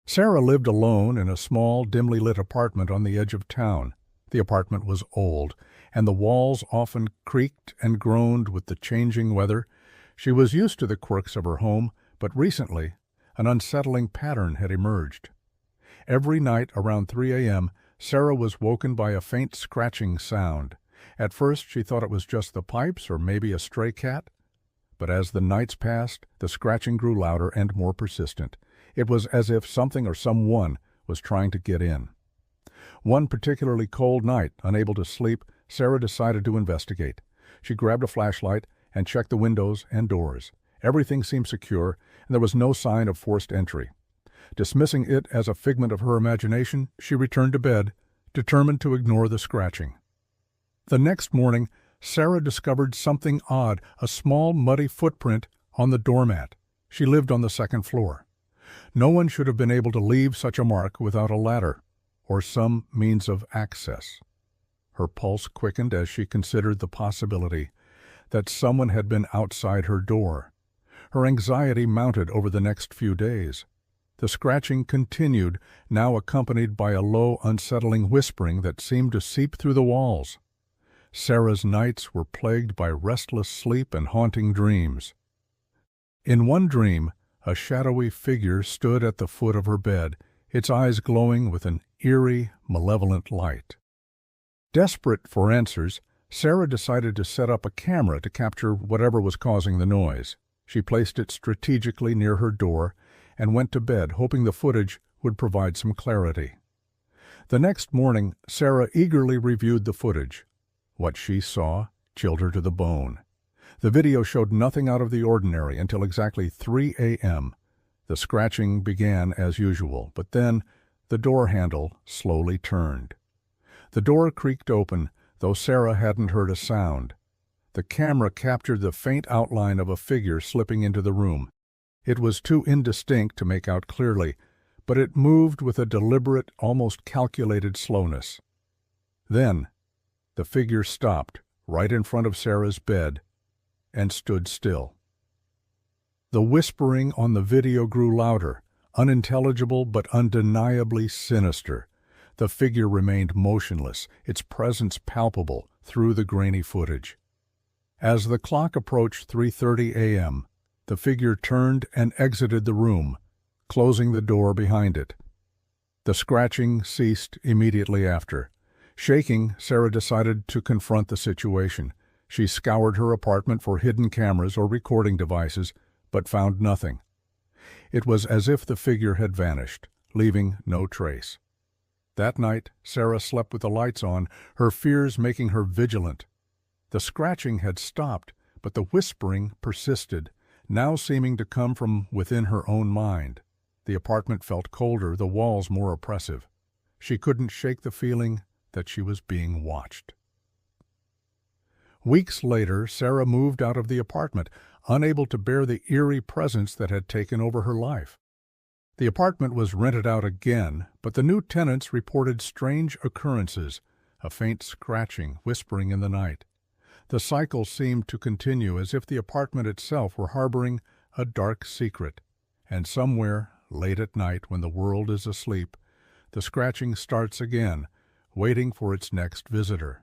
Sarah lived alone in a small, dimly lit apartment on the edge of town. The apartment was old, and the walls often creaked and groaned with the changing weather. She was used to the quirks of her home, but recently an unsettling pattern had emerged. Every night around 3 a.m., Sarah was woken by a faint scratching sound. At first she thought it was just the pipes or maybe a stray cat. But as the nights passed, the scratching grew louder and more persistent. It was as if something or someone was trying to get in. One particularly cold night, unable to sleep, Sarah decided to investigate. She grabbed a flashlight and checked the windows and doors. Everything seemed secure, and there was no sign of forced entry. Dismissing it as a figment of her imagination, she returned to bed, determined to ignore the scratching. The next morning, Sarah discovered something odd, a small, muddy footprint on the doormat. She lived on the second floor. No one should have been able to leave such a mark without a ladder or some means of access. Her pulse quickened as she considered the possibility that someone had been outside her door. Her anxiety mounted over the next few days. The scratching continued, now accompanied by a low, unsettling whispering that seemed to seep through the walls. Sarah's nights were plagued by restless sleep and haunting dreams. In one dream, a shadowy figure stood at the foot of her bed, its eyes glowing with an eerie, malevolent light. Desperate for answers, Sarah decided to set up a camera to capture whatever was causing the noise. She placed it strategically near her door and went to bed, hoping the footage would provide some clarity. The next morning, Sarah eagerly reviewed the footage. What she saw chilled her to the bone. The video showed nothing out of the ordinary until exactly 3 a.m. The scratching began as usual, but then the door handle slowly turned. The door creaked open, though Sarah hadn't heard a sound. The camera captured the faint outline of a figure slipping into the room. It was too indistinct to make out clearly, but it moved with a deliberate, almost calculated slowness. Then, the figure stopped right in front of Sarah's bed and stood still. The whispering on the video grew louder, unintelligible but undeniably sinister. The figure remained motionless, its presence palpable through the grainy footage. As the clock approached 3:30 a.m., the figure turned and exited the room, closing the door behind it. The scratching ceased immediately after. Shaking, Sarah decided to confront the situation. She scoured her apartment for hidden cameras or recording devices, but found nothing. It was as if the figure had vanished, leaving no trace. That night, Sarah slept with the lights on, her fears making her vigilant. The scratching had stopped, but the whispering persisted, now seeming to come from within her own mind. The apartment felt colder, the walls more oppressive. She couldn't shake the feeling that she was being watched. Weeks later, Sarah moved out of the apartment, unable to bear the eerie presence that had taken over her life. The apartment was rented out again, but the new tenants reported strange occurrences, a faint scratching, whispering in the night. The cycle seemed to continue as if the apartment itself were harboring a dark secret, and somewhere, late at night when the world is asleep, the scratching starts again, waiting for its next visitor.